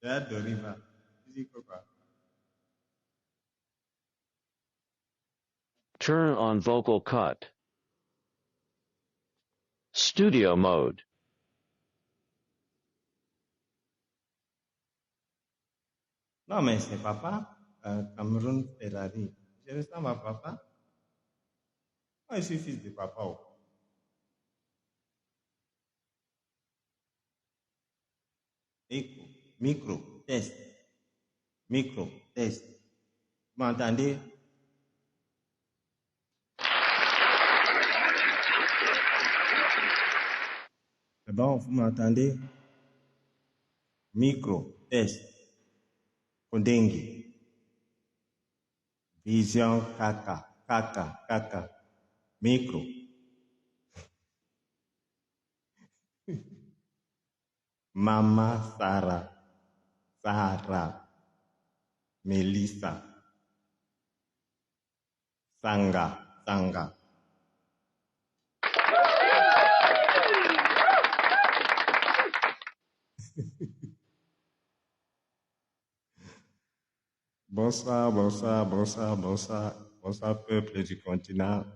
J'ai hâte de Riva. Tu dis quoi? Turn on vocal cut. Studio mode. Non, mais c'est papa. Cameroun Ferrari. Je ressemble à papa. Moi, je suis fils de papa. Oh. Écho, micro, test. Micro, test. Vous m'entendez? C'est bon, vous m'entendez? Micro, test. Kondengi. Vision, kaka. Micro. Mama, Sarah, Melissa, Sanga. Bonsoir, peuple du continent.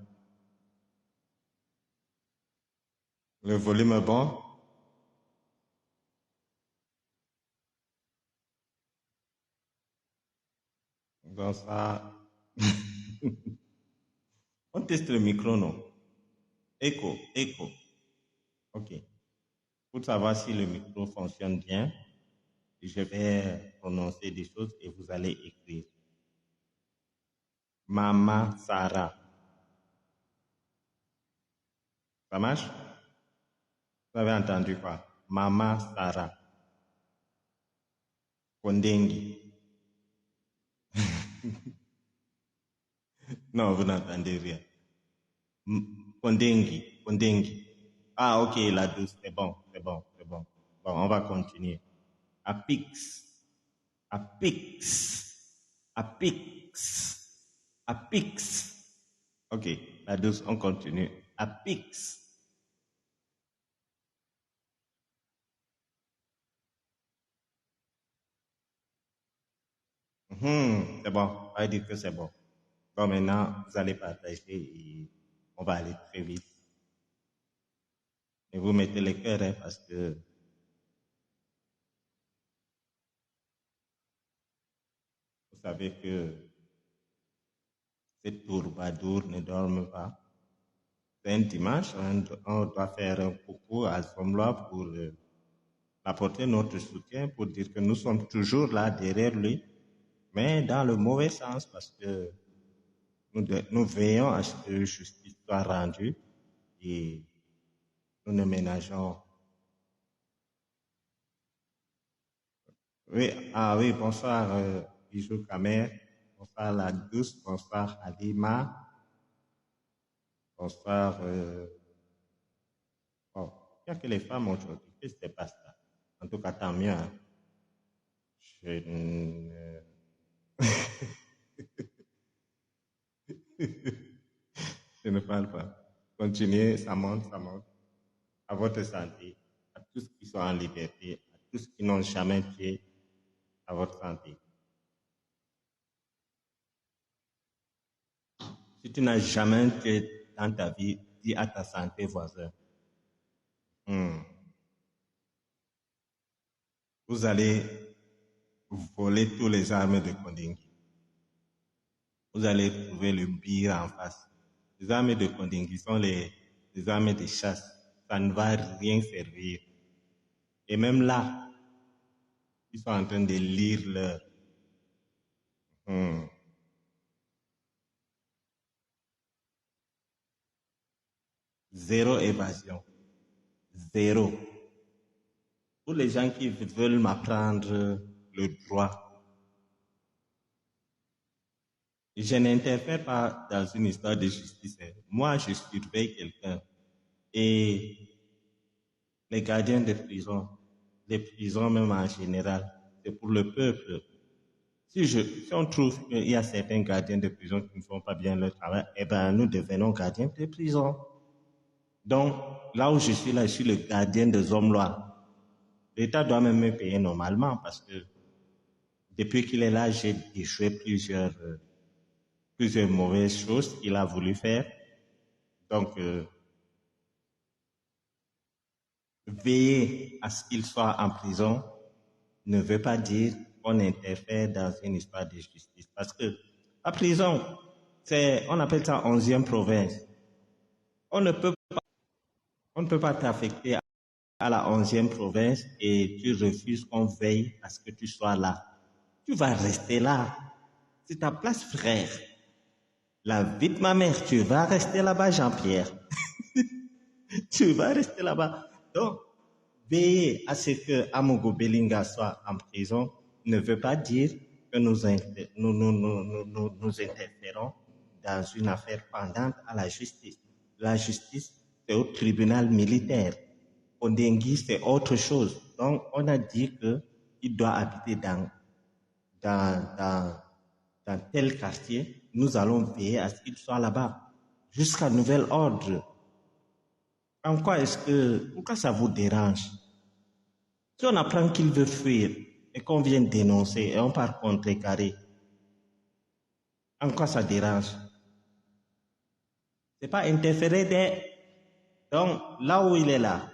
Le volume est bon? Bonsoir. On teste le micro, non? Écho. OK. Pour savoir si le micro fonctionne bien, je vais prononcer des choses et vous allez écrire. Mama Sarah. Ça marche? Vous avez entendu quoi? Mama Sarah. Kondengi. Non, vous n'entendez rien. Kondengi. Ah, ok, la douce, c'est bon. Bon, on va continuer. Apix. Ok, la douce, on continue. Apix. C'est bon, on va dire que c'est bon. Bon, maintenant, vous allez partager et on va aller très vite. Et vous mettez les cœurs, hein, parce que vous savez que cette tourbadour ne dorme pas. C'est un dimanche, on doit faire un coucou à Zomlois pour apporter notre soutien, pour dire que nous sommes toujours là derrière lui, mais dans le mauvais sens, parce que nous veillons à ce que justice soit rendue et nous ne ménageons. Oui, bonsoir, Bijou Kamer, bonsoir la douce, bonsoir Alima, bonsoir. Bon, il n'y a que les femmes aujourd'hui, qu'est-ce qui se passe là? En tout cas, tant mieux. Hein. Je ne parle pas. Continuez, ça monte. À votre santé, à tous qui sont en liberté, à tous qui n'ont jamais tué, à votre santé. Si tu n'as jamais tué dans ta vie, dis à ta santé, voisin. Vous allez voler tous les armes de Kondingi. Vous allez trouver le pire en face. Les armes de Kondingi sont les armes de chasse. Ça ne va rien servir. Et même là, ils sont en train de lire leur. Zéro évasion. Zéro. Pour les gens qui veulent m'apprendre le droit, je n'interfère pas dans une histoire de justice. Moi, je surveille quelqu'un. Et les gardiens de prison, les prisons même en général, c'est pour le peuple. Si on trouve qu'il y a certains gardiens de prison qui ne font pas bien leur travail, eh ben, nous devenons gardiens de prison. Donc, là où je suis le gardien des hommes-là. L'État doit même me payer normalement parce que Depuis qu'il est là, j'ai déjoué plusieurs mauvaises choses qu'il a voulu faire. Donc, veiller à ce qu'il soit en prison ne veut pas dire qu'on interfère dans une histoire de justice. Parce que la prison, on appelle ça 11e province. On ne peut pas t'affecter à la 11e province et tu refuses qu'on veille à ce que tu sois là. Tu vas rester là. C'est ta place, frère. La vie de ma mère, tu vas rester là-bas, Jean-Pierre. Tu vas rester là-bas. Donc, veiller à ce que Amogo Belinga soit en prison ne veut pas dire que nous interférons dans une affaire pendante à la justice. La justice, c'est au tribunal militaire. Ondengui, c'est autre chose. Donc, on a dit qu'il doit habiter dans tel quartier. Nous allons veiller à ce qu'il soit là-bas jusqu'à nouvel ordre. En quoi pourquoi ça vous dérange? Si on apprend qu'il veut fuir et qu'on vient dénoncer et on part contrecarrer, en quoi ça dérange? C'est pas interférer Donc, là où il est là,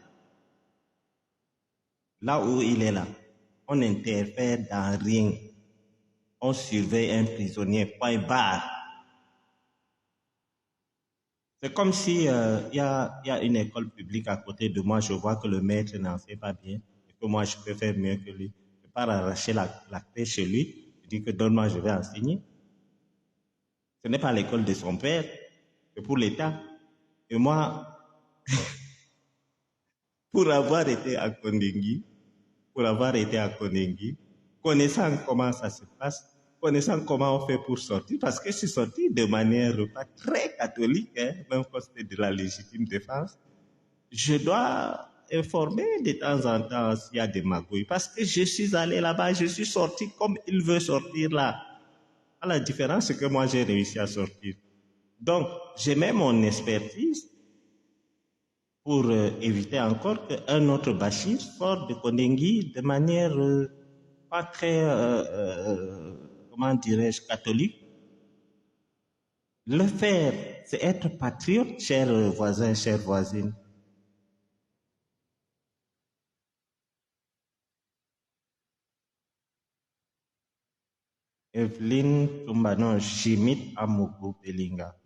on n'interfère dans rien. On surveille un prisonnier, point barre. C'est comme si y a une école publique à côté de moi, je vois que le maître n'en fait pas bien, et que moi je peux faire mieux que lui. Je pars arracher la clé chez lui, je dis que donne-moi, je vais enseigner. Ce n'est pas l'école de son père, c'est pour l'État. Et moi, pour avoir été à Kondengui, connaissant comment ça se passe, connaissant comment on fait pour sortir, parce que je suis sorti de manière pas très catholique, même quand c'était de la légitime défense, je dois informer de temps en temps s'il y a des magouilles, parce que je suis allé là-bas, je suis sorti comme il veut sortir là. À la différence, c'est que moi j'ai réussi à sortir. Donc, j'ai même mon expertise pour éviter encore qu'un autre Bachir sorte de Kondengui de manière pas très, comment dirais-je, catholique. Le faire, c'est être patriote, chers voisins, chères voisines. Evelyne Tumbanon, j'imite Amogo Belinga.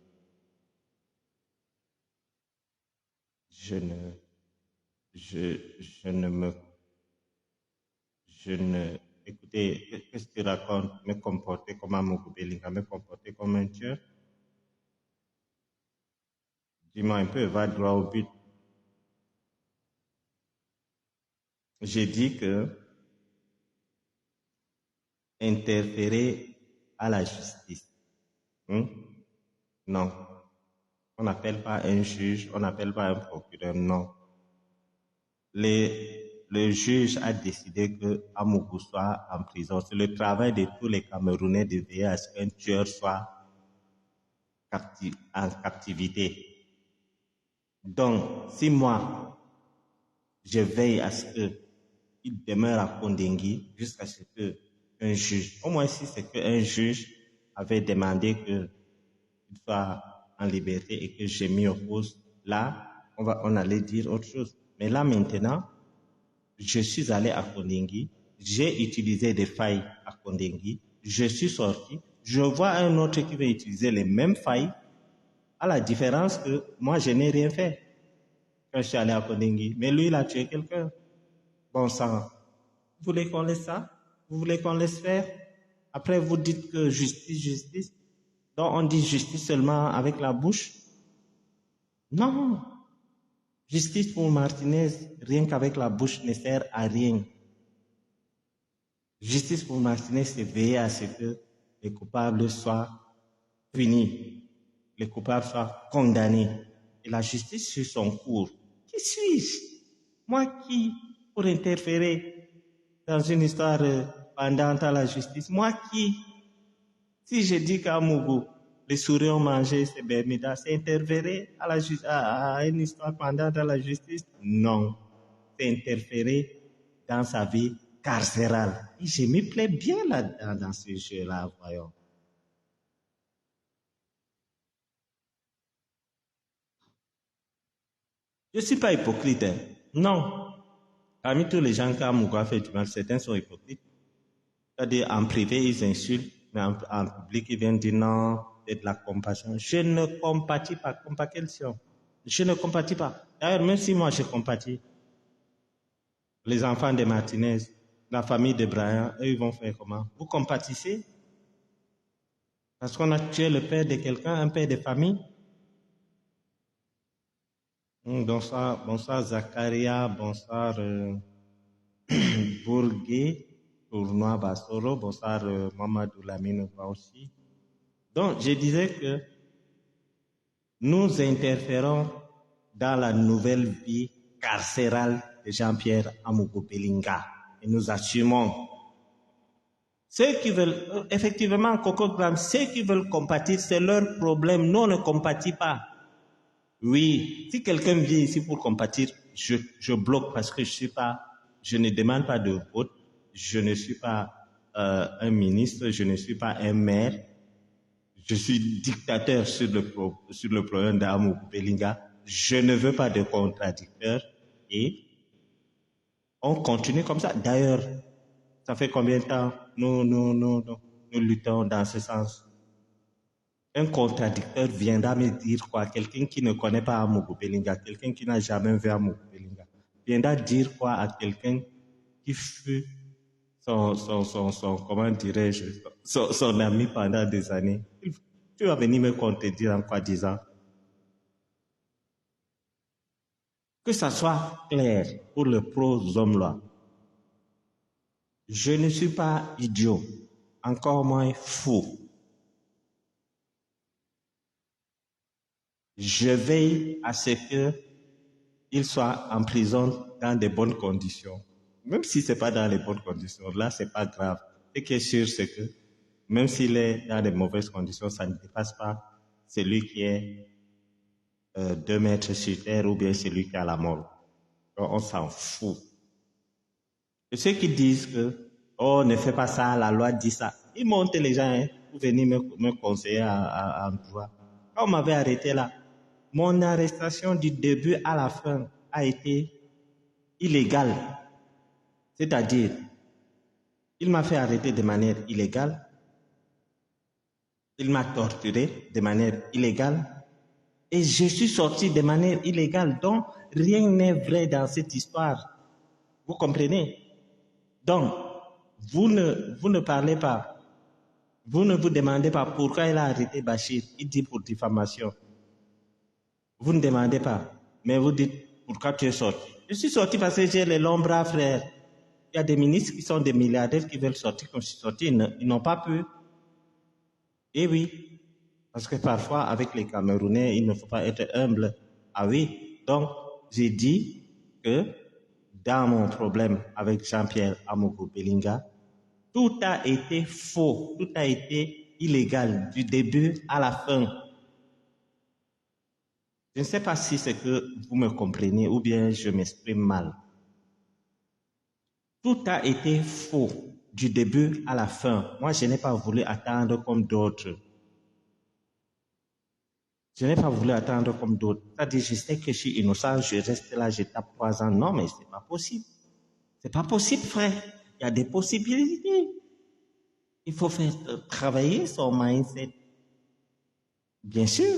Écoutez, qu'est-ce que tu racontes? Me comporter comme Amogo Belinga, me comporter comme un tueur? Dis-moi un peu, va droit au but. J'ai dit que interférer à la justice. Non. On n'appelle pas un juge, on n'appelle pas un procureur, non. Le juge a décidé que Amougou soit en prison. C'est le travail de tous les Camerounais de veiller à ce qu'un tueur soit en captivité. Donc, si moi, je veille à ce qu'il demeure à Kondengui jusqu'à ce qu'un juge, au moins si c'est qu'un juge avait demandé qu'il soit en liberté et que j'ai mis au poste, là, on allait dire autre chose. Mais là, maintenant, je suis allé à Kondengui, j'ai utilisé des failles à Kondengui, je suis sorti, je vois un autre qui va utiliser les mêmes failles, à la différence que moi, je n'ai rien fait quand je suis allé à Kondengui. Mais lui, il a tué quelqu'un. Bon sang. Vous voulez qu'on laisse ça? Vous voulez qu'on laisse faire? Après, vous dites que justice, justice. Donc, on dit justice seulement avec la bouche? Non. Justice pour Martinez, rien qu'avec la bouche, ne sert à rien. Justice pour Martinez, c'est veiller à ce que les coupables soient punis, les coupables soient condamnés. Et la justice suit son cours. Qui suis-je? Moi qui, pour interférer dans une histoire pendante à la justice, moi qui, si je dis qu'à Mougou, les souris ont mangé ces Bermudas, c'est interférer à une histoire pendante à la justice? Non. C'est interférer dans sa vie carcérale. Et je m'y plais bien là-dedans, dans ce jeu-là, voyons. Je ne suis pas hypocrite, hein. Non. Parmi tous les gens qui ont fait du mal, certains sont hypocrites. C'est-à-dire, en privé, ils insultent, mais en public, ils viennent dire non, c'est de la compassion. Je ne compatis pas. Compassion. Je ne compatis pas. D'ailleurs, même si moi je compatis, les enfants de Martinez, la famille de Brian, eux, ils vont faire comment? Vous compatissez? Parce qu'on a tué le père de quelqu'un, un père de famille? Bonsoir Zakaria, bonsoir Bourguet, Tournoi Bassoro, bonsoir Mamadou Lamine aussi. Donc, je disais que nous interférons dans la nouvelle vie carcérale de Jean-Pierre Amougou Belinga et nous assumons. Ceux qui veulent, effectivement, Coco-Gram, ceux qui veulent compatir, c'est leur problème. Nous, on ne compatit pas. Oui, si quelqu'un vient ici pour compatir, je bloque parce que je ne demande pas de vote, je ne suis pas un ministre, je ne suis pas un maire, je suis dictateur sur le problème d'Amougou Belinga. Je ne veux pas de contradicteurs et on continue comme ça. D'ailleurs, ça fait combien de temps nous luttons dans ce sens? Un contradicteur viendra me dire quoi? Quelqu'un qui ne connaît pas Amougou Belinga, quelqu'un qui n'a jamais vu Amougou Belinga, viendra dire quoi à quelqu'un qui fut comment dirais-je, son ami pendant des années? Tu vas venir me contredire en quoi disant? Que ça soit clair pour le pro-homme-là. Je ne suis pas idiot, encore moins fou. Je veille à ce qu'il soit en prison dans de bonnes conditions. Même si ce n'est pas dans les bonnes conditions, là, ce n'est pas grave. Ce qui est sûr, c'est que même s'il est dans de mauvaises conditions, ça ne dépasse pas celui qui est 2 mètres sur terre ou bien celui qui est à la mort. Donc, on s'en fout. Et ceux qui disent que, oh, ne fais pas ça, la loi dit ça, ils montent les gens hein, pour venir me conseiller en droit. Quand on m'avait arrêté là, mon arrestation du début à la fin a été illégale. C'est-à-dire, il m'a fait arrêter de manière illégale, il m'a torturé de manière illégale, et je suis sorti de manière illégale. Donc, rien n'est vrai dans cette histoire. Vous comprenez? Donc, vous ne parlez pas, vous ne vous demandez pas pourquoi il a arrêté Bachir. Il dit pour diffamation. Vous ne demandez pas, mais vous dites pourquoi tu es sorti. Je suis sorti parce que j'ai les longs bras, frère. Il y a des ministres qui sont des milliardaires qui veulent sortir comme je suis sorti. Ils n'ont pas pu. Eh oui, parce que parfois, avec les Camerounais, il ne faut pas être humble. Ah oui, donc j'ai dit que dans mon problème avec Jean-Pierre Amougou Belinga, tout a été faux, tout a été illégal du début à la fin. Je ne sais pas si c'est que vous me comprenez ou bien je m'exprime mal. Tout a été faux du début à la fin. Moi, je n'ai pas voulu attendre comme d'autres. Je n'ai pas voulu attendre comme d'autres. C'est-à-dire, je sais que je suis innocent, je reste là, je tape 3 ans. Non, mais c'est pas possible. C'est pas possible, frère. Il y a des possibilités. Il faut faire travailler son mindset. Bien sûr.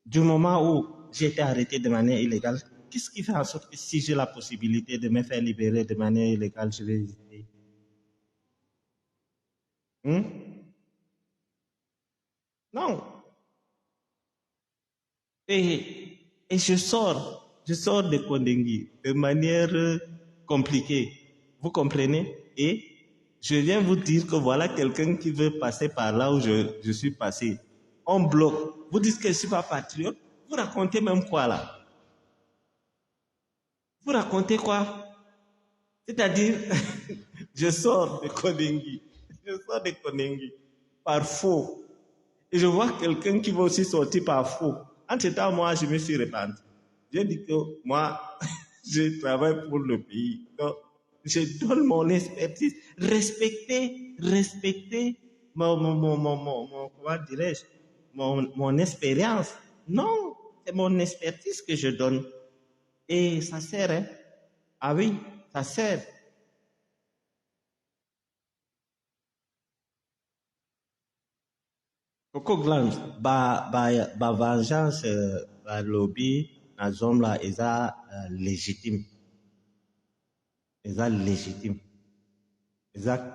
Du moment où j'ai été arrêté de manière illégale, qu'est-ce qui fait en sorte que si j'ai la possibilité de me faire libérer de manière illégale, je vais hésiter? Non. Et je sors de Kondengui de manière compliquée. Vous comprenez? Et je viens vous dire que voilà quelqu'un qui veut passer par là où je suis passé. On bloque. Vous dites que je ne suis pas patriote. Vous racontez même quoi là? Vous racontez quoi? C'est-à-dire, je sors de Kondengui. Je sors de Kondengui par faux. Et je vois quelqu'un qui va aussi sortir par faux. Entre-temps, moi, je me suis repenti. J'ai dit que moi, je travaille pour le pays. Donc, Je donne mon expertise. Respectez comment dirais-je, mon expérience. Non, c'est mon expertise que je donne. Et ça sert, hein? Ah oui, ça sert. Coco Glams, ba vengeance, ba lobby, na zone là, légitime. Légitime.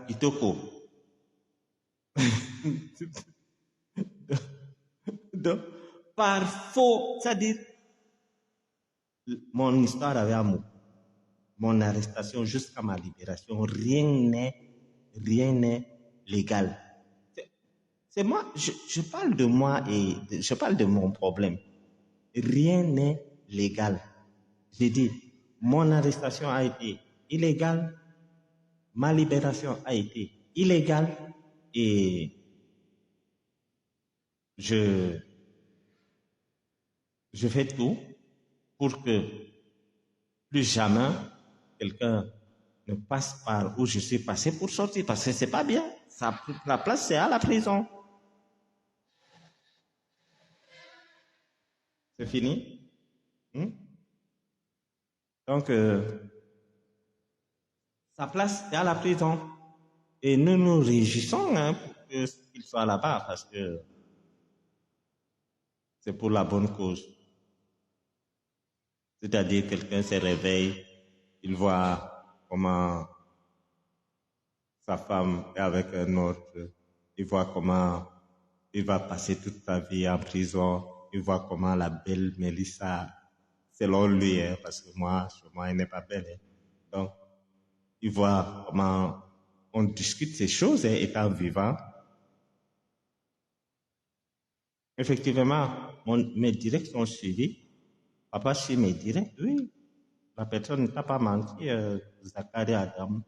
Kitoko. Donc, par faux, c'est-à-dire, mon histoire avec Amour, mon arrestation jusqu'à ma libération, rien n'est légal. C'est moi, je parle de moi et je parle de mon problème. Rien n'est légal. J'ai dit, mon arrestation a été illégale, ma libération a été illégale et je fais tout pour que plus jamais quelqu'un ne passe par où je suis passé pour sortir parce que c'est pas bien. La place, c'est à la prison. C'est fini? Donc, sa place est à la prison. Et nous nous réjouissons pour qu'il soit là-bas parce que c'est pour la bonne cause. C'est-à-dire quelqu'un se réveille, il voit comment sa femme est avec un autre, il voit comment il va passer toute sa vie en prison, il voit comment la belle Mélissa, selon lui, hein, parce que moi, elle n'est pas belle. Hein. Donc, il voit comment on discute ces choses hein, étant vivant. Effectivement, mes directs sont suivis. Papa suit mes directs, oui. La personne ne t'a pas menti, Zachary Adam.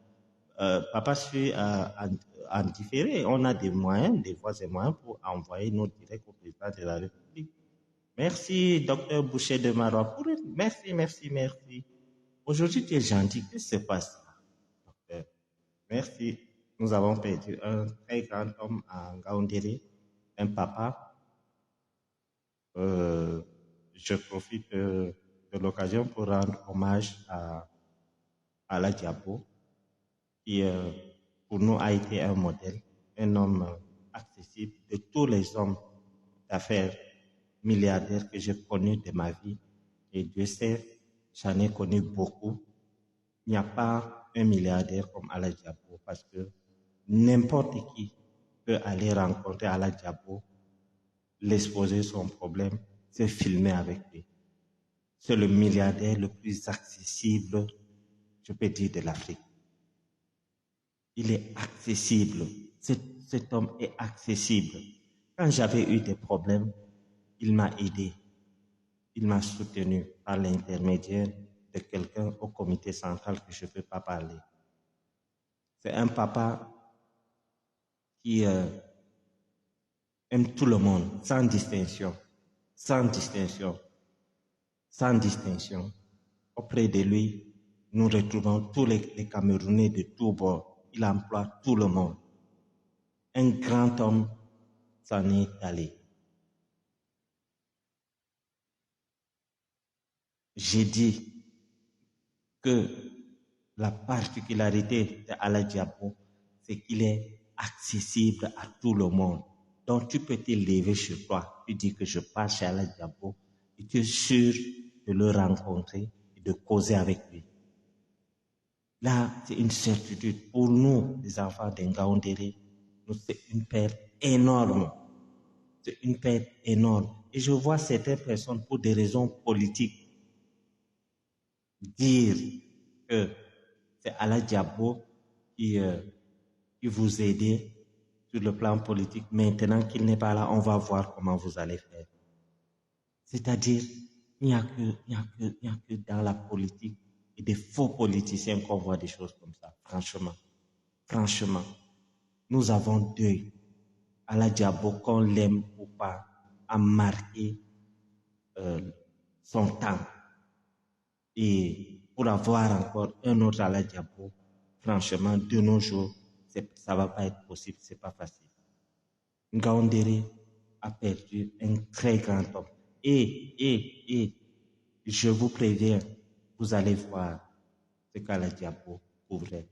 Papa suit en différé. On a des moyens, des voies et moyens pour envoyer nos directs au président de la République. Merci, docteur Boucher de Marois. Merci. Aujourd'hui, tu es gentil. Qu'est-ce qui se passe, docteur? Merci. Nous avons perdu un très grand homme en Gaoundéré, un papa. Je profite de l'occasion pour rendre hommage à Alain Diabo, qui pour nous a été un modèle, un homme accessible de tous les hommes d'affaires milliardaires que j'ai connus de ma vie. Et Dieu sait, j'en ai connu beaucoup. Il n'y a pas un milliardaire comme Alain Diabo parce que n'importe qui peut aller rencontrer Alain Diabo, l'exposer son problème, se filmer avec lui. C'est le milliardaire le plus accessible, je peux dire, de l'Afrique. Il est accessible. Cet homme est accessible. Quand j'avais eu des problèmes, il m'a aidé. Il m'a soutenu par l'intermédiaire de quelqu'un au comité central que je ne peux pas parler. C'est un papa qui aime tout le monde, sans distinction. Auprès de lui, nous retrouvons tous les Camerounais de tous bords. Il emploie tout le monde. Un grand homme s'en est allé. J'ai dit que la particularité d'Alain Diabo, c'est qu'il est accessible à tout le monde. Donc tu peux te lever chez toi, tu dis que je pars chez Alain Diabo et tu es sûr de le rencontrer et de causer avec lui. Là, c'est une certitude. Pour nous, les enfants d'Ngaoundéré, c'est une perte énorme. C'est une perte énorme. Et je vois certaines personnes, pour des raisons politiques, dire que c'est Alain Diabo qui vous aide sur le plan politique. Maintenant qu'il n'est pas là, on va voir comment vous allez faire. C'est-à-dire, il n'y a que dans la politique et des faux politiciens qu'on voit des choses comme ça. Franchement, nous avons deuil. Alain Diabo, qu'on l'aime ou pas, a marqué son temps. Et pour avoir encore un autre Alain Diabo, franchement, de nos jours, ça va pas être possible, c'est pas facile. Ngaoundéré a perdu un très grand homme. Et, je vous préviens, vous allez voir ce qu'Ala Diabo couvrait.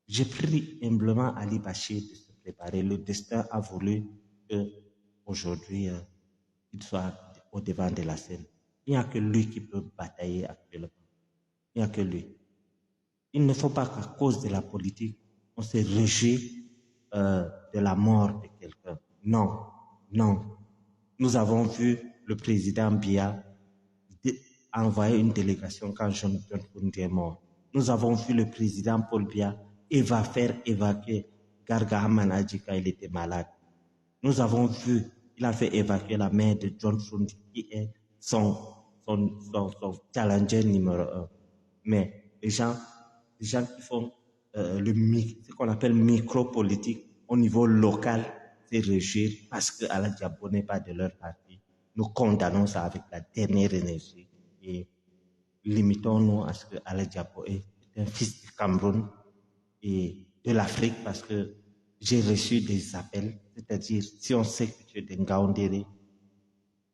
J'ai pris humblement Ali Bachir de se préparer. Le destin a voulu qu'aujourd'hui, il soit au devant de la scène. Il n'y a que lui qui peut batailler actuellement. Il n'y a que lui. Il ne faut pas qu'à cause de la politique, on se réjouisse de la mort de quelqu'un. Non, non. Nous avons vu le président Biya envoyer une délégation quand John Fundi est mort. Nous avons vu le président Paul Biya faire évacuer Garga Hamanadji quand il était malade. Nous avons vu, il a fait évacuer la mère de John Fundi qui est son challenger numéro 1. Mais les gens qui font ce qu'on appelle micro-politique au niveau local, c'est réussir parce que Ala Diabo n'est pas de leur parti. Nous condamnons ça avec la dernière énergie et limitons-nous à ce que Ala Diabo est un fils du Cameroun et de l'Afrique parce que j'ai reçu des appels, c'est-à-dire si on sait que tu es de Ngaoundéré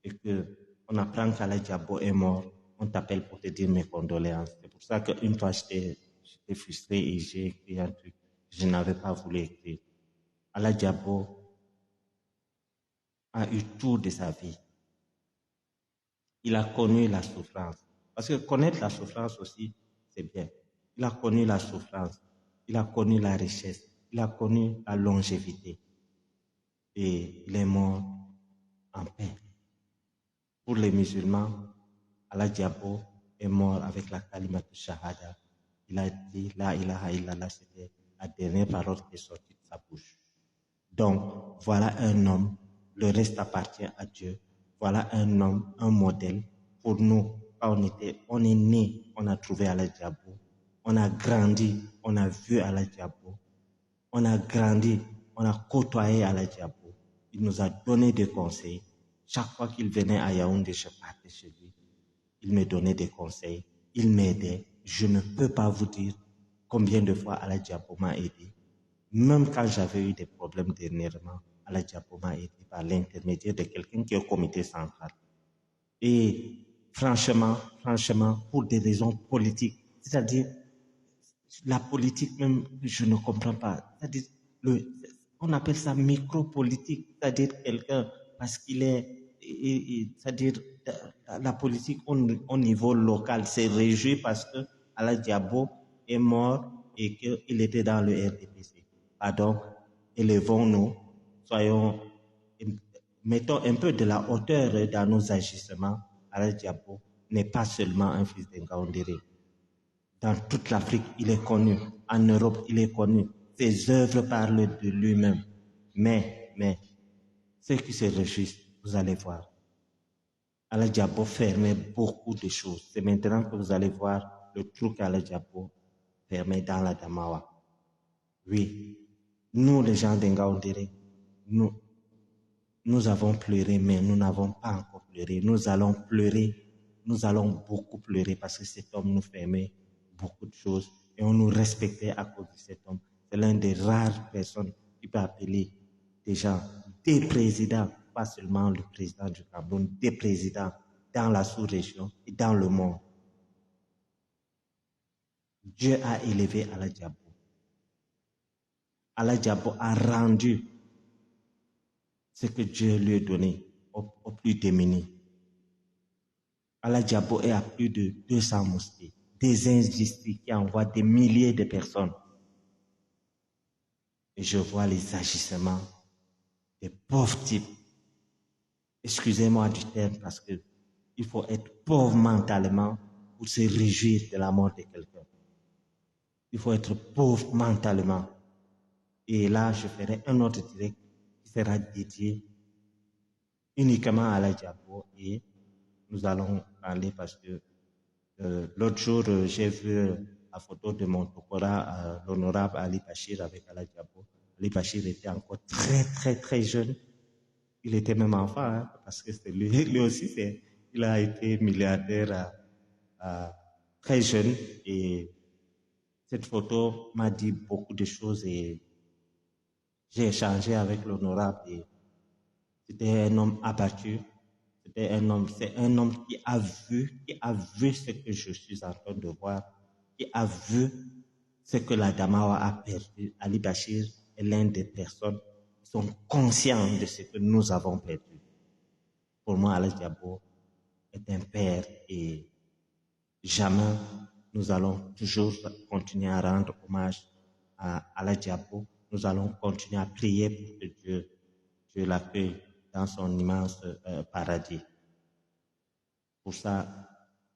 et qu'on apprend qu'Ala Diabo est mort, on t'appelle pour te dire mes condoléances. C'est pour ça qu'une fois j'étais frustré et j'ai écrit un truc que je n'avais pas voulu écrire. Ala Diabo a eu tout de sa vie. Il a connu la souffrance. Parce que connaître la souffrance aussi, c'est bien. Il a connu la souffrance. Il a connu la richesse. Il a connu la longévité. Et il est mort en paix. Pour les musulmans, Ala Diabo est mort avec la kalimatu shahada. Il a dit la ilaha illallah, c'était la dernière parole qui est sortie de sa bouche. Donc, voilà un homme, le reste appartient à Dieu. Voilà un homme, un modèle pour nous. Quand on est né, on a trouvé Ala Diabo. On a grandi, on a vu Ala Diabo. On a grandi, on a côtoyé Ala Diabo. Il nous a donné des conseils. Chaque fois qu'il venait à Yaoundé, je partais chez lui. Il me donnait des conseils. Il m'aidait. Je ne peux pas vous dire combien de fois Ala Diabo m'a aidé. Même quand j'avais eu des problèmes dernièrement, Ala Diabo m'a aidé par l'intermédiaire de quelqu'un qui est au comité central. Et franchement, pour des raisons politiques, c'est-à-dire la politique même, je ne comprends pas. C'est-à-dire, on appelle ça micro-politique, c'est-à-dire quelqu'un, parce qu'il est, c'est-à-dire la politique au niveau local s'est réjoui parce que Ala Diabo est mort et qu'il était dans le RDPC. Pardon, élevons-nous, mettons un peu de la hauteur dans nos agissements. Ala Diabo n'est pas seulement un fils de Ngaoundéré. Dans toute l'Afrique, il est connu. En Europe, il est connu. Ses œuvres parlent de lui-même. Mais, ceux qui se réjouissent, vous allez voir. Ala Diabo fermait beaucoup de choses. C'est maintenant que vous allez voir le trou qu'Ala Diabo fermait dans la Damawa. Oui, nous, les gens d'Ngaoundéré, nous avons pleuré, mais nous n'avons pas encore pleuré. Nous allons pleurer. Nous allons beaucoup pleurer parce que cet homme nous fermait beaucoup de choses et on nous respectait à cause de cet homme. C'est l'un des rares personnes qui peut appeler des gens, des présidents, pas seulement le président du Cameroun, des présidents dans la sous-région et dans le monde. Dieu a élevé Ala Diabo. Ala Diabo a rendu ce que Dieu lui a donné aux plus démunis. Ala Diabo est à plus de 200 mosquées. Des industries qui envoient des milliers de personnes. Et je vois les agissements des pauvres types. Excusez-moi du terme parce que il faut être pauvre mentalement pour se réjouir de la mort de quelqu'un. Il faut être pauvre mentalement. Et là, je ferai un autre direct qui sera dédié uniquement à Ala Diabo et nous allons parler parce que l'autre jour, j'ai vu la photo de mon Tokora, l'honorable Ali Bachir avec Ala Diabo. Ali Bachir était encore très jeune. Il était même enfant, hein, parce que c'est lui aussi, il a été milliardaire très jeune et Cette photo m'a dit beaucoup de choses et j'ai échangé avec l'honorable et c'était un homme abattu. C'est un homme qui a vu ce que je suis en train de voir, qui a vu ce que la Damawa a perdu. Ali Bachir est l'une des personnes qui sont conscientes de ce que nous avons perdu. Pour moi, Alhaji Diabo est un père et jamais nous allons toujours continuer à rendre hommage à Alhaji Diabo. Nous allons continuer à prier pour que Dieu l'accueille dans son immense paradis. Pour ça,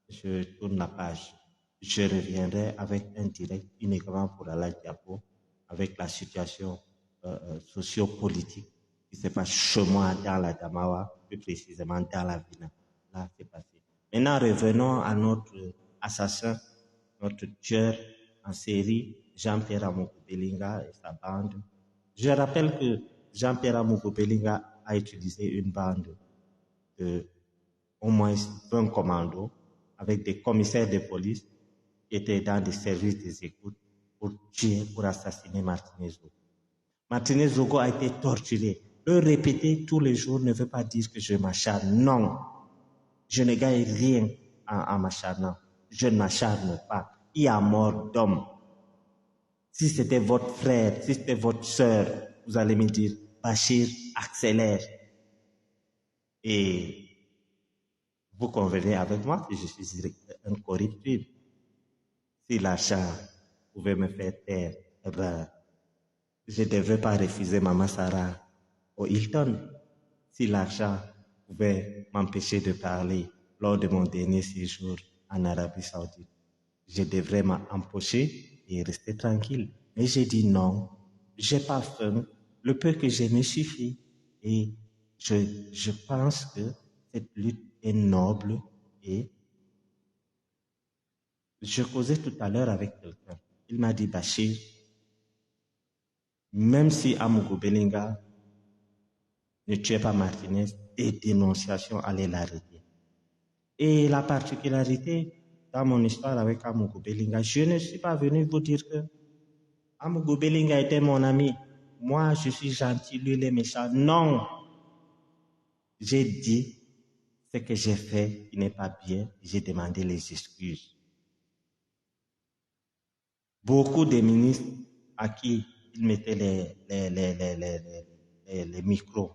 je tourne la page. Je reviendrai avec un direct uniquement pour Alhaji Diabo, avec la situation sociopolitique qui se passe chez moi dans la Damawa, plus précisément dans la Vina. Là, c'est passé. Maintenant, revenons à notre assassin, notre tueur en série, Jean-Pierre Amogo Belinga et sa bande. Je rappelle que Jean-Pierre Amogo Belinga a utilisé une bande de au moins 20 commandos avec des commissaires de police qui étaient dans des services des écoutes pour tuer, pour assassiner Martinez Zogo. Martinez Zogo a été torturé. Le répéter tous les jours ne veut pas dire que je m'acharne. Non, je ne gagne rien en m'acharnant. Je ne m'acharne pas. Il y a mort d'homme. Si c'était votre frère, si c'était votre soeur, vous allez me dire, Bachir, accélère. Et vous convenez avec moi que je suis incorruptible. Si l'achat pouvait me faire taire, eh ben, je ne devrais pas refuser Maman Sarah au Hilton. Si l'achat pouvait m'empêcher de parler lors de mon dernier séjour en Arabie Saoudite, je devrais m'empocher et rester tranquille. Mais j'ai dit non, j'ai pas faim, le peu que j'ai me suffit. Et je pense que cette lutte est noble et je causais tout à l'heure avec quelqu'un. Il m'a dit, Bachir, même si Amogo Belinga ne tuait pas Martinez, des dénonciations allaient l'arrêter. Et la particularité dans mon histoire avec Amogo Belinga, je ne suis pas venu vous dire que Amogo Belinga était mon ami. Moi, je suis gentil, lui, il est méchant. Non! J'ai dit ce que j'ai fait qui n'est pas bien. J'ai demandé les excuses. Beaucoup de ministres à qui ils mettaient les micros,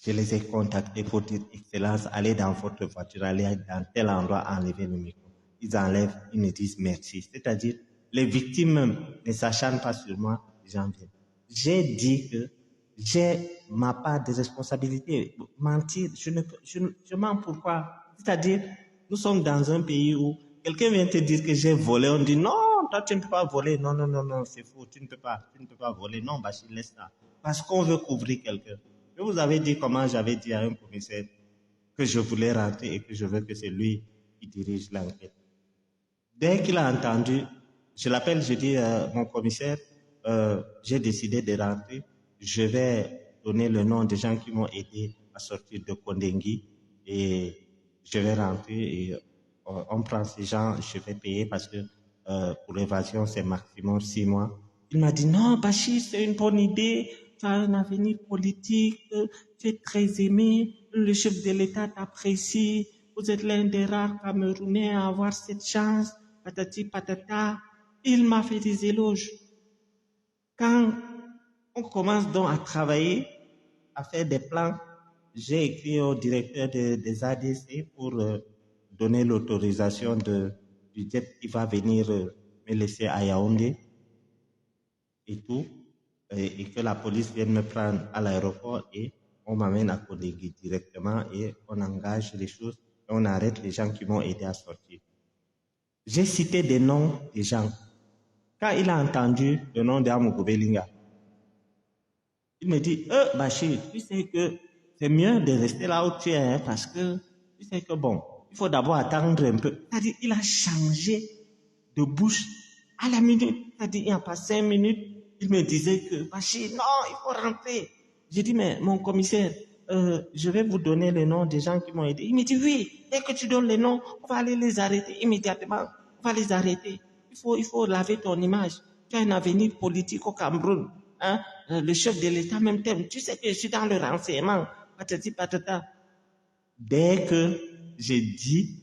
je les ai contactés pour dire, Excellence, allez dans votre voiture, allez dans tel endroit, enlevez le micro. Ils enlèvent, ils me disent merci. C'est-à-dire, les victimes même ne s'acharnent pas sur moi, les gens viennent. J'ai dit que j'ai ma part de responsabilité. Mentir, je mens pourquoi? C'est-à-dire, nous sommes dans un pays où quelqu'un vient te dire que j'ai volé, on dit non, toi tu ne peux pas voler. Non, c'est faux, tu ne peux pas voler. Non, Bachir, laisse ça. Parce qu'on veut couvrir quelqu'un. Je vous avais dit comment j'avais dit à un commissaire que je voulais rentrer et que je veux que c'est lui qui dirige l'enquête. Dès qu'il a entendu, je l'appelle, je dis, mon commissaire, j'ai décidé de rentrer. Je vais donner le nom des gens qui m'ont aidé à sortir de Kondengui et je vais rentrer et on prend ces gens, je vais payer parce que pour l'évasion, c'est maximum 6 mois. Il m'a dit, non, Bachir, c'est une bonne idée, tu as un avenir politique, tu es très aimé, le chef de l'État t'apprécie, vous êtes l'un des rares Camerounais à avoir cette chance, patati patata. Il m'a fait des éloges. Quand on commence donc à travailler, à faire des plans, j'ai écrit au directeur des ADC pour donner l'autorisation du jet qui va venir me laisser à Yaoundé et tout, et que la police vienne me prendre à l'aéroport et on m'amène à Kondengui directement et on engage les choses et on arrête les gens qui m'ont aidé à sortir. J'ai cité des noms des gens. Quand il a entendu le nom d'Amogo Belinga, il me dit, Bachir, tu sais que c'est mieux de rester là où tu es, hein, parce que tu sais que bon, il faut d'abord attendre un peu. C'est-à-dire, il a changé de bouche à la minute. C'est-à-dire, il n'y a pas 5 minutes, il me disait que, Bachir, non, il faut rentrer. J'ai dit, mais mon commissaire, je vais vous donner les noms des gens qui m'ont aidé. Il me dit, oui, dès que tu donnes les noms, on va aller les arrêter immédiatement. va les arrêter. Il faut laver ton image. Tu as un avenir politique au Cameroun. Hein? Le chef de l'État même t'aime. Tu sais que je suis dans le renseignement. Patati patata. Dès que j'ai dit,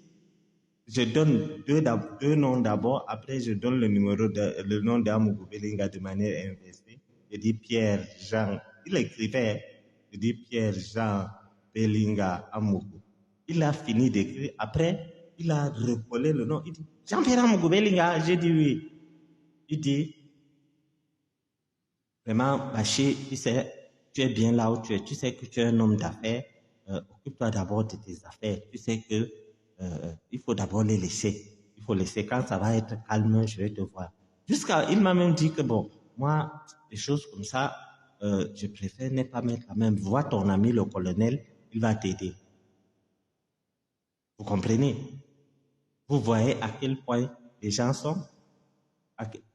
je donne deux noms d'abord, après je donne le nom d'Amougou Belinga de manière inversée. Je dis Pierre Jean. Il écrivait, je dis Pierre Jean Belinga Amougou. Il a fini d'écrire. Après, il a recollé le nom. Il dit Jean-Pierre Amougou Belinga. J'ai dit oui. Il dit vraiment, Bachir, tu sais, tu es bien là où tu es. Tu sais que tu es un homme d'affaires. Occupe-toi d'abord de tes affaires. Tu sais que il faut d'abord les laisser. Il faut laisser. Quand ça va être calme, je vais te voir. Il m'a même dit que bon, moi, des choses comme ça, je préfère ne pas mettre la même. Vois ton ami, le colonel, il va t'aider. Vous comprenez? Vous voyez à quel point les gens sont.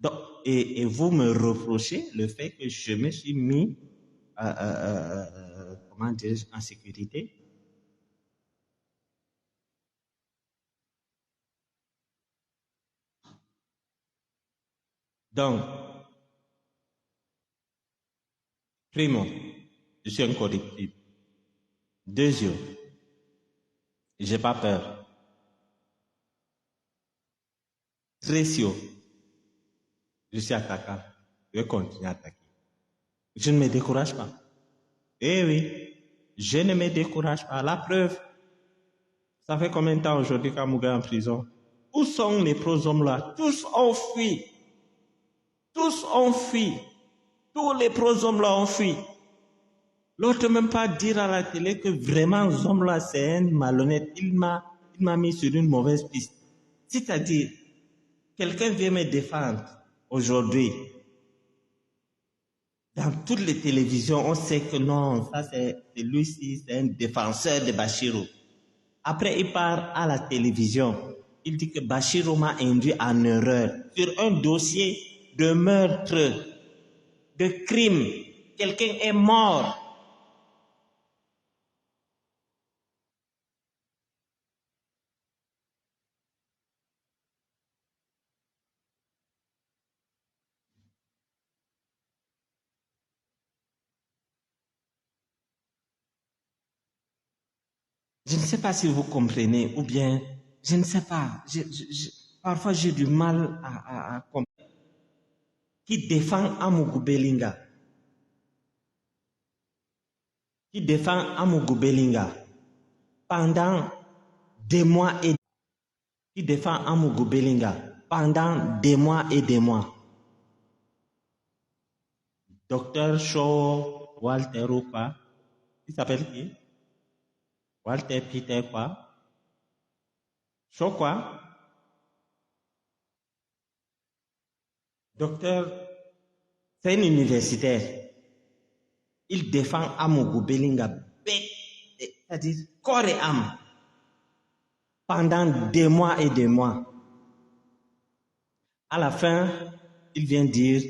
Donc, et vous me reprochez le fait que je me suis mis, comment dire, en sécurité. Donc, primo, je suis incorruptible. Deuxième, j'ai pas peur. Trécio, je suis attaquant. Je vais continuer à attaquer. Je ne me décourage pas. Eh oui, je ne me décourage pas. La preuve, ça fait combien de temps aujourd'hui qu'Amouga est en prison? Où sont les proshommes là? Tous ont fui. Tous ont fui. Tous les proshommes là ont fui. L'autre même pas dire à la télé que vraiment ce homme là c'est un malhonnête. Il m'a mis sur une mauvaise piste. C'est-à-dire, quelqu'un vient me défendre aujourd'hui. Dans toutes les télévisions, on sait que non, ça c'est lui-ci, c'est un défenseur de Bachirou. Après, il part à la télévision. Il dit que Bachirou m'a induit en erreur sur un dossier de meurtre, de crime. Quelqu'un est mort. Je ne sais pas si vous comprenez, ou bien, je ne sais pas. Parfois, j'ai du mal à comprendre. Qui défend Amougou Belinga? Qui défend Amougou Belinga? Pendant des mois et qui défend Amougou Belinga? Pendant des mois et des mois. Docteur Shaw, Walter ou quoi? Il s'appelle qui? Walter Peter quoi? Shaw quoi? Docteur, c'est un universitaire. Il défend Amougou Belinga, c'est-à-dire corps et âme, pendant des mois et des mois. À la fin, il vient dire,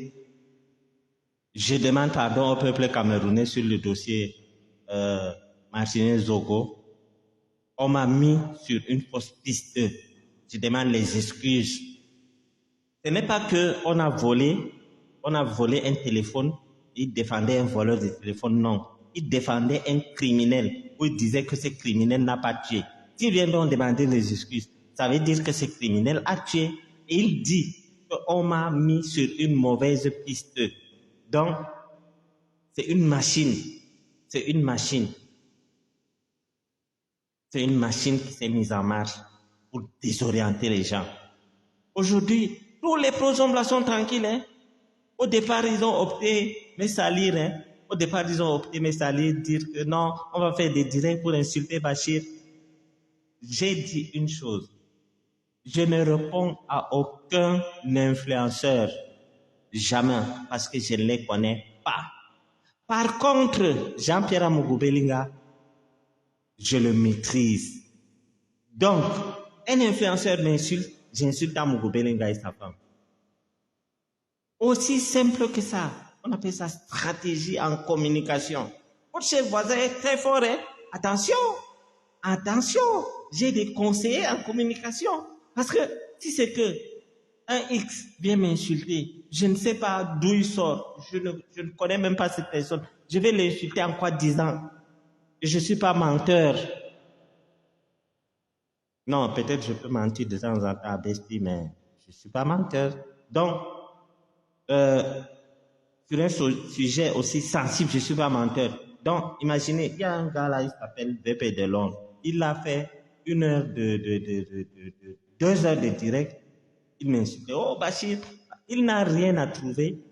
je demande pardon au peuple camerounais sur le dossier Martinez Zogo. On m'a mis sur une fausse piste. Je demande les excuses. Ce n'est pas qu'on a volé un téléphone, il défendait un voleur de téléphone, non. Il défendait un criminel, où il disait que ce criminel n'a pas tué. S'il vient donc demander les excuses, ça veut dire que ce criminel a tué. Et il dit qu'on m'a mis sur une mauvaise piste. Donc, c'est une machine. C'est une machine. C'est une machine qui s'est mise en marche pour désorienter les gens. Aujourd'hui, tous les proshommes là sont tranquilles. Hein? Au départ, ils ont opté me salir. Hein? Au départ, ils ont opté me salir, dire que non, on va faire des directs pour insulter Bachir. J'ai dit une chose. Je ne réponds à aucun influenceur. Jamais, parce que je ne les connais pas. Par contre, Jean-Pierre Amougou Belinga, je le maîtrise. Donc, un influenceur m'insulte, j'insulte Amougou Belinga et sa femme. Aussi simple que ça. On appelle ça stratégie en communication. Votre chef voisin est très fort. Hein? Attention, attention. J'ai des conseillers en communication. Parce que si c'est que un X vient m'insulter, je ne sais pas d'où il sort, je ne connais même pas cette personne, je vais l'insulter en quoi disant, je ne suis pas menteur. Non, peut-être je peux mentir de temps en temps à Bestie, mais je ne suis pas menteur. Donc, sur un sujet aussi sensible, je ne suis pas menteur. Donc, imaginez, il y a un gars là, il s'appelle VP de Londres. Il a fait 1 heure 2 heures de direct. Il m'insultait. Oh, Bachir, il n'a rien à trouver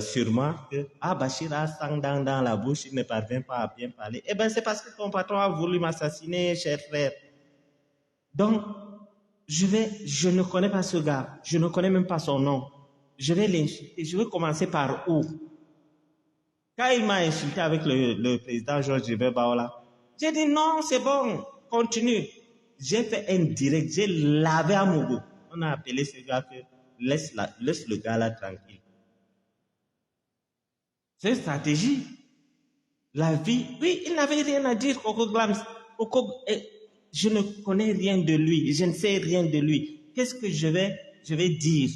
sur moi. Que, Bachir a sang dans la bouche, il ne parvient pas à bien parler. Eh bien, c'est parce que ton patron a voulu m'assassiner, cher frère. Donc, je ne connais pas ce gars. Je ne connais même pas son nom. Je vais l'insulter. Je vais commencer par où? Quand il m'a insulté avec le président Georges Baola, j'ai dit non, c'est bon, continue. J'ai fait un direct, j'ai lavé à Mougou. On a appelé ce gars que laisse le gars là tranquille. C'est une stratégie. La vie, oui, il n'avait rien à dire, Coco Glams. Je ne connais rien de lui, je ne sais rien de lui. Qu'est-ce que je vais dire?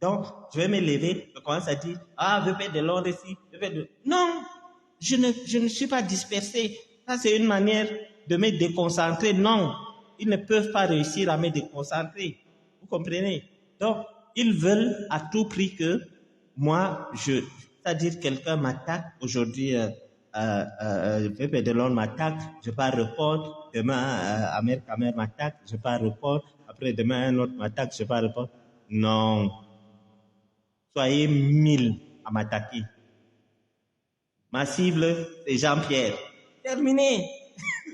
Donc, je vais me lever, je commence à dire, VP de Londres ici, VP de... Non, je ne suis pas dispersé. Ça, c'est une manière de me déconcentrer. Non, ils ne peuvent pas réussir à me déconcentrer. Vous comprenez? Donc, ils veulent à tout prix que moi, c'est-à-dire quelqu'un m'attaque aujourd'hui, VP de Londres m'attaque, je pars report, demain, Amir Kamer m'attaque, je pars report, après demain, un autre m'attaque, je pars report. Non. Soyez 1000 à m'attaquer. Ma cible, c'est Jean-Pierre. Terminé.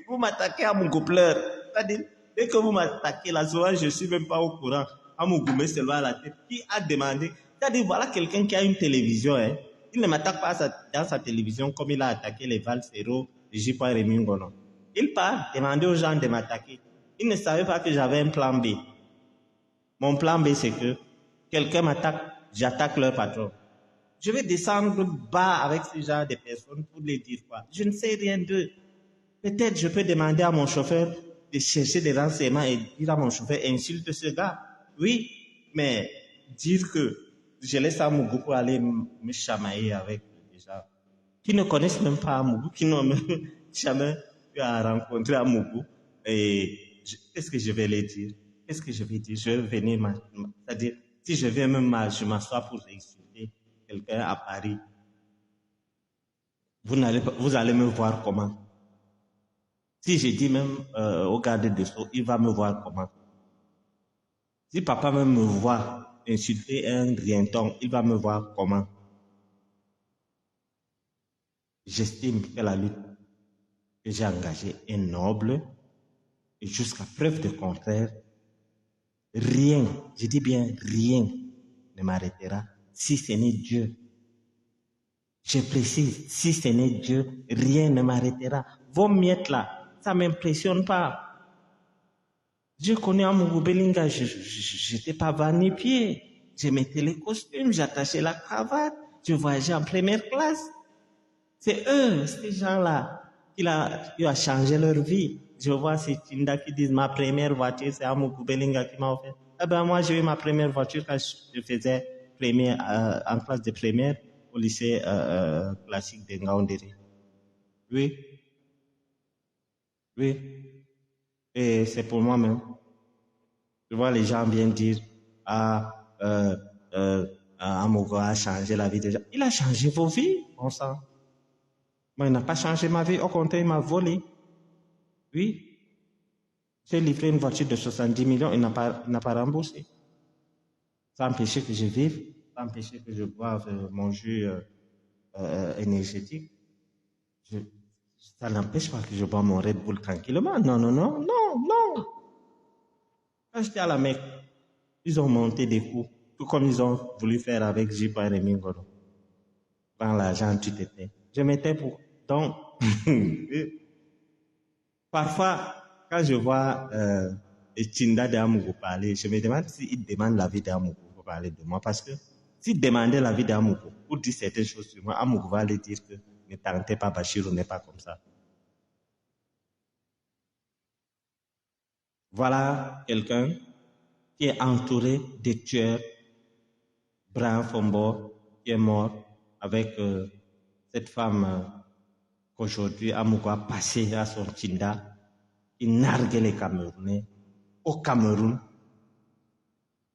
Vous m'attaquez à mon coupleur. C'est-à-dire, dès que vous m'attaquez, là, souvent, je ne suis même pas au courant. À mon goumé, c'est loin à la tête. Qui a demandé? C'est-à-dire, voilà quelqu'un qui a une télévision. Hein. Il ne m'attaque pas dans sa télévision comme il a attaqué les Valsero, les J.P. Remingono. Il part demander aux gens de m'attaquer. Il ne savait pas que j'avais un plan B. Mon plan B, c'est que quelqu'un m'attaque, j'attaque leur patron. Je vais descendre bas avec ce genre de personnes pour les dire quoi. Je ne sais rien d'eux. Peut-être je peux demander à mon chauffeur de chercher des renseignements et dire à mon chauffeur, insulte ce gars. Oui, mais dire que je laisse Amougou pour aller me chamailler avec des gens qui ne connaissent même pas Amougou, qui n'ont même jamais eu à rencontrer Amougou. Et qu'est-ce que je vais les dire? Qu'est-ce que je vais dire? Je vais venir, c'est-à-dire, si je viens même je m'assois pour insulter quelqu'un à Paris, vous allez me voir comment? Si je dis même au garde de Sceaux, il va me voir comment? Si papa même me voit insulter un rienton, il va me voir comment? J'estime que la lutte que j'ai engagée est noble et jusqu'à preuve de contraire, rien, je dis bien rien, ne m'arrêtera si ce n'est Dieu. Je précise, si ce n'est Dieu, rien ne m'arrêtera. Vos miettes là, ça ne m'impressionne pas. Je connais Amougou Belinga, je n'étais pas va-ni-pied. Je mettais les costumes, j'attachais la cravate, je voyageais en première classe. C'est eux, ces gens-là, qui ont changé leur vie. Je vois ces Tinda qui disent ma première voiture, c'est Amougou Belinga qui m'a offert. Eh ben moi, j'ai eu ma première voiture quand je faisais en classe de première au lycée classique de Ngaoundéré. Oui. Oui. Et c'est pour moi-même. Je vois les gens viennent dire Amougou a changé la vie des gens. Il a changé vos vies, bon sang. Moi, il n'a pas changé ma vie. Au contraire, il m'a volé. Oui. J'ai livré une voiture de 70 millions, il n'a pas remboursé. Ça empêchait que je vive, ça empêchait que je boive mon jus énergétique. Ça n'empêche pas que je bois mon Red Bull tranquillement. Non, non, non, non, non. Quand j'étais à la Mecque, ils ont monté des coups, tout comme ils ont voulu faire avec J.P. Remingolo. Quand l'argent, tu t'étais. Je m'étais pour. Donc, parfois, quand je vois Tinda de Amougou parler, je me demande s'il demande l'avis d'Amougou pour parler de moi. Parce que s'il demandait l'avis d'Amougou pour dire certaines choses sur moi, Amougou va lui dire que ne tentez pas Bachir ou n'est pas comme ça. Voilà quelqu'un qui est entouré de tueurs, Brian Fombo, qui est mort avec cette femme qu'aujourd'hui Amougou a passé à son Tinda. Il nargue les Camerounais. Au Cameroun,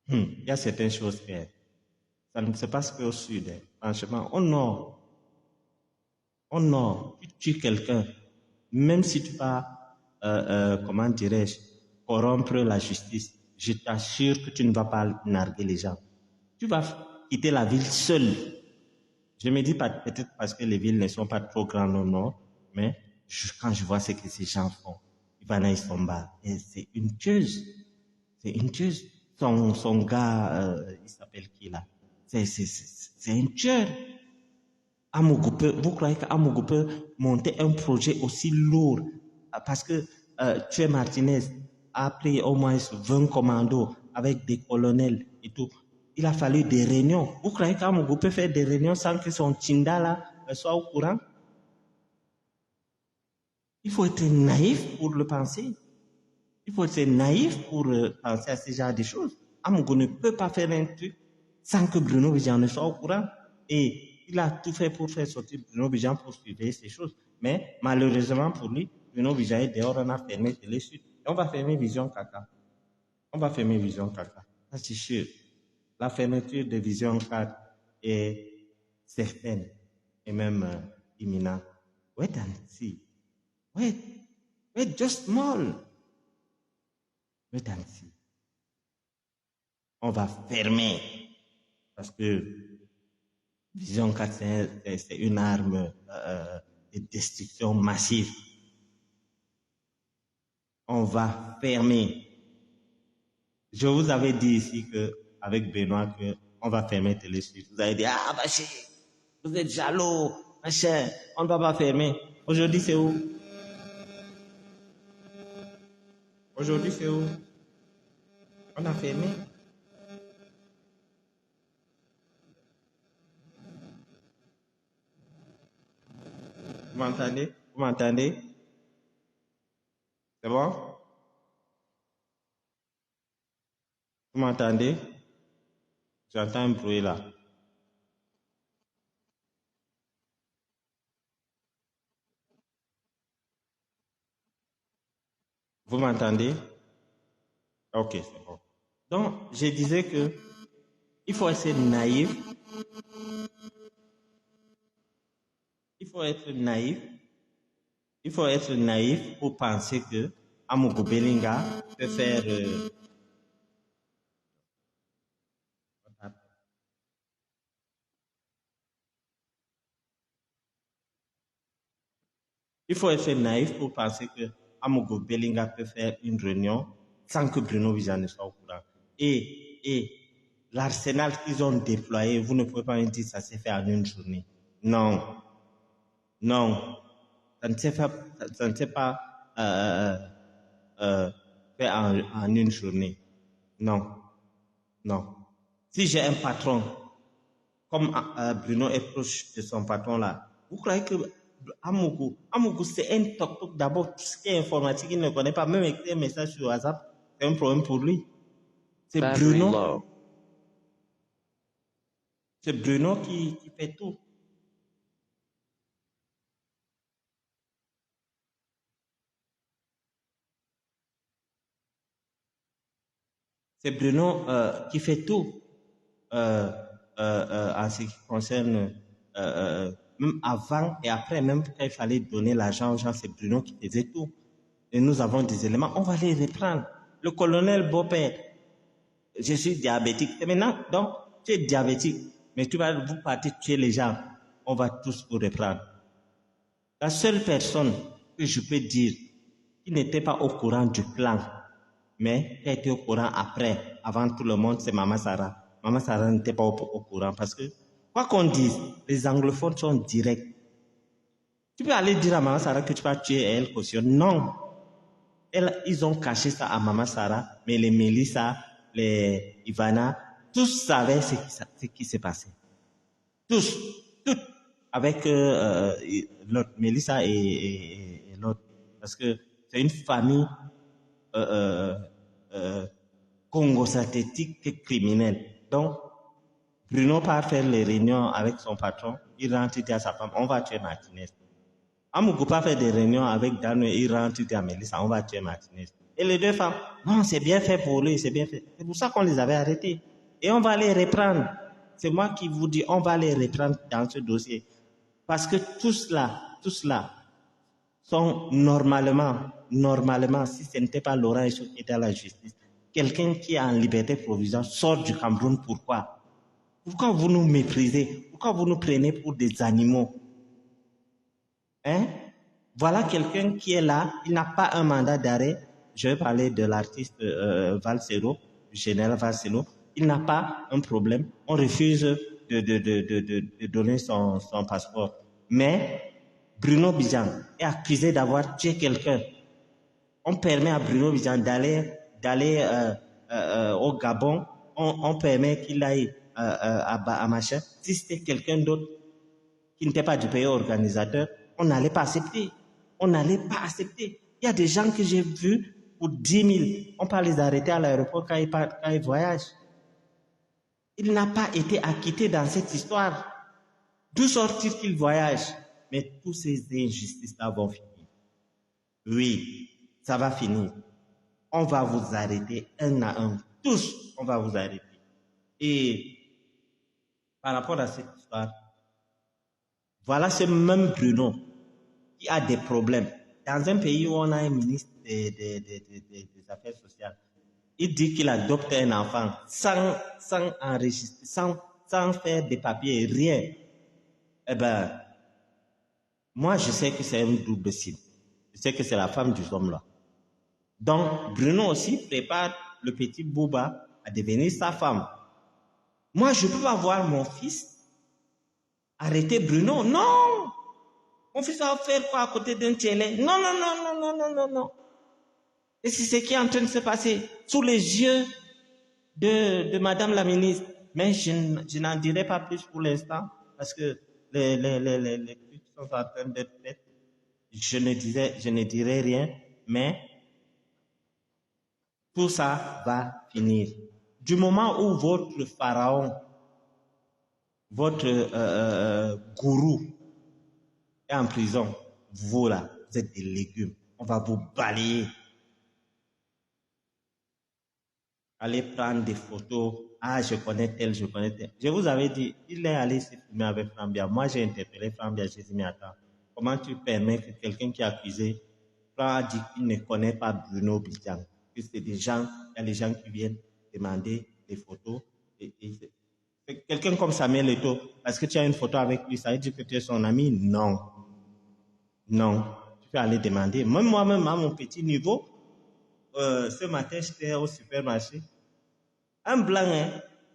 il y a certaines choses qui ça ne se passe qu'au sud. Franchement, au nord, tu tues quelqu'un, même si tu vas, comment dirais-je, corrompre la justice, je t'assure que tu ne vas pas narguer les gens. Tu vas quitter la ville seul. Je me dis pas peut-être parce que les villes ne sont pas trop grandes au nord, mais quand je vois ce que ces gens font, Ivana Isomba, c'est une tueuse. C'est une tueuse. Son gars, il s'appelle qui là? C'est un tueur. Vous croyez qu'Amougou peut monter un projet aussi lourd parce que Tué Martinez a pris au moins 20 commandos avec des colonels et tout. Il a fallu des réunions. Vous croyez qu'Amougou peut faire des réunions sans que son Tinda là soit au courant? Il faut être naïf pour le penser. Il faut être naïf pour penser à ce genre de choses. Amougou ne peut pas faire un truc sans que Bruno Vigian ne soit au courant. Et il a tout fait pour faire sortir Bruno Vigian pour suivre ces choses. Mais malheureusement pour lui, Bruno Vigian est dehors, on a fermé Télé Sud. Et on va fermer Vision Caca. On va fermer Vision Caca. Ça c'est sûr. La fermeture de Vision 4 est certaine et même imminente. Wait and see. Wait just small. Wait and see. On va fermer. Parce que Vision 4, c'est une arme de destruction massive. On va fermer. Je vous avais dit ici avec Benoît qu'on va fermer Télé Sud. Vous avez dit, ah, Bachir, vous êtes jaloux, machin, on ne va pas fermer. Aujourd'hui, c'est où? Aujourd'hui, c'est où? On a fermé. Vous m'entendez? Vous m'entendez? C'est bon? Vous m'entendez? J'entends un bruit là. Vous m'entendez? Ok, c'est bon. Donc, je disais que il faut être naïf. Il faut être naïf. Il faut être naïf pour penser que Amougou Belinga peut faire il faut être naïf pour penser que Amougou Belinga peut faire une réunion sans que Bruno Vigian ne soit au courant. Et l'arsenal qu'ils ont déployé, vous ne pouvez pas me dire que ça s'est fait en une journée. Non. Non. Ça ne s'est pas fait en une journée. Non. Non. Si j'ai un patron, comme Bruno est proche de son patron là, vous croyez que Amougou, c'est un toc-toc d'abord, tout ce qui est informatique, il ne connaît pas, même écrire un message sur WhatsApp, c'est un problème pour lui. C'est Battery Bruno. low. C'est Bruno qui fait tout. C'est Bruno qui fait tout en ce qui concerne même avant et après, même quand il fallait donner l'argent aux gens, c'est Bruno qui faisait tout. Et nous avons des éléments, on va les reprendre. Le colonel Bopé, je suis diabétique. Et maintenant, donc, tu es diabétique, mais vous partez tuer les gens. On va tous vous reprendre. La seule personne que je peux dire qui n'était pas au courant du plan, mais qui a été au courant après, avant tout le monde, c'est Maman Sarah. Maman Sarah n'était pas au courant parce que, quoi qu'on dise, les anglophones sont directs. Tu peux aller dire à Maman Sarah que tu vas tuer et elle cautionne. Non. Ils ont caché ça à Maman Sarah, mais les Mélissa, les Ivana, tous savaient ce qui s'est passé. Tous, toutes, avec l'autre, Mélissa et l'autre. Parce que c'est une famille congo-synthétique criminel. Donc, Bruno part faire les réunions avec son patron, il rentre, il dit à sa femme, on va tuer Martinez. Amougou part faire des réunions avec Dano, il rentre, il dit à Mélissa, on va tuer Martinez. Et les deux femmes, non, c'est bien fait pour lui, c'est bien fait. C'est pour ça qu'on les avait arrêtés. Et on va les reprendre. C'est moi qui vous dis, on va les reprendre dans ce dossier. Parce que tous là, sont normalement, si ce n'était pas Laurent Echou qui était à la justice, quelqu'un qui est en liberté provisoire sort du Cameroun, pourquoi? Pourquoi vous nous méprisez? Pourquoi vous nous prenez pour des animaux? Hein? Voilà quelqu'un qui est là, il n'a pas un mandat d'arrêt. Je vais parler de l'artiste Valsero, du général Valsero. Il n'a pas un problème. On refuse de donner son passeport. Mais Bruno Bidjan est accusé d'avoir tué quelqu'un. On permet à Bruno Bidjan d'aller au Gabon. On permet qu'il aille à machin. Si c'était quelqu'un d'autre qui n'était pas du pays organisateur, on n'allait pas accepter. On n'allait pas accepter. Il y a des gens que j'ai vus pour 10 000. On peut les arrêter à l'aéroport quand ils voyagent. Il n'a pas été acquitté dans cette histoire. D'où sortir qu'il voyage? Mais tous ces injustices-là vont finir. Oui, ça va finir. On va vous arrêter un à un. Tous, on va vous arrêter. Et par rapport à cette histoire, voilà ce même Bruno qui a des problèmes. Dans un pays où on a un ministre des Affaires sociales, il dit qu'il adopte un enfant sans enregistrer, sans faire des papiers, rien. Eh bien, moi, je sais que c'est un double signe. Je sais que c'est la femme du homme là. Donc, Bruno aussi prépare le petit Bouba à devenir sa femme. Moi, je ne peux pas voir mon fils arrêter Bruno. Non! Mon fils va faire quoi à côté d'un télé? Non. Et c'est ce qui est en train de se passer sous les yeux de Madame la ministre. Mais je n'en dirai pas plus pour l'instant parce que les trucs sont en train d'être faits. Je ne dirai rien, mais tout ça va finir. Du moment où votre pharaon, votre gourou est en prison, vous là, vous êtes des légumes. On va vous balayer. Allez prendre des photos. Ah, je connais tel. Je vous avais dit, il est allé se filmer avec Frambia. Moi, j'ai interpellé Frambia. J'ai dit, mais attends, comment tu permets que quelqu'un qui est accusé a dit qu'il ne connaît pas Bruno Bidjan? Que c'est des gens, il y a des gens qui viennent demander des photos. Quelqu'un comme Samuel Eto'o, parce que tu as une photo avec lui, ça veut dire que tu es son ami? Non. Tu peux aller demander. Même moi-même, à mon petit niveau, ce matin, j'étais au supermarché. Un blanc,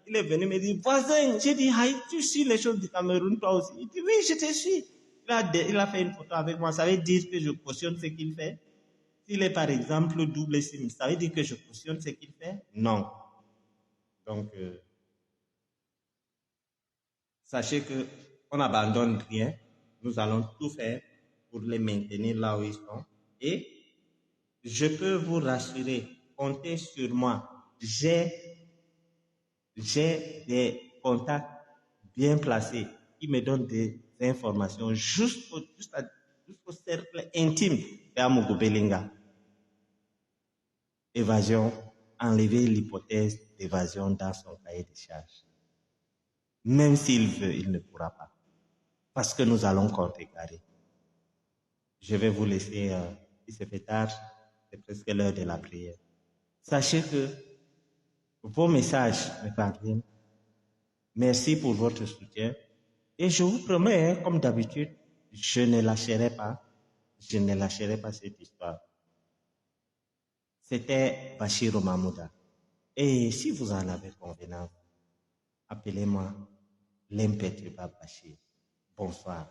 il est venu me dire, voisin, j'ai dit, tu suis les choses du Cameroun, toi aussi? Il dit, oui, je te suis. Il a fait une photo avec moi. Ça veut dire que je cautionne ce qu'il fait. S'il est par exemple double SIM, ça veut dire que je cautionne ce qu'il fait? Non. Donc, sachez qu'on n'abandonne rien. Nous allons tout faire pour les maintenir là où ils sont. Et je peux vous rassurer, comptez sur moi. J'ai des contacts bien placés qui me donnent des informations jusqu'au cercle intime d'Amougou Belinga. Évasion, enlever l'hypothèse d'évasion dans son cahier de charges. Même s'il veut, il ne pourra pas. Parce que nous allons contrecarrer. Je vais vous laisser, il se fait tard, c'est presque l'heure de la prière. Sachez que vos messages me parviennent. Merci pour votre soutien. Et je vous promets, comme d'habitude, je ne lâcherai pas cette histoire. C'était Bachir Mamouda. Et si vous en avez convenance, appelez-moi l'impétueux Bachir. Bonsoir.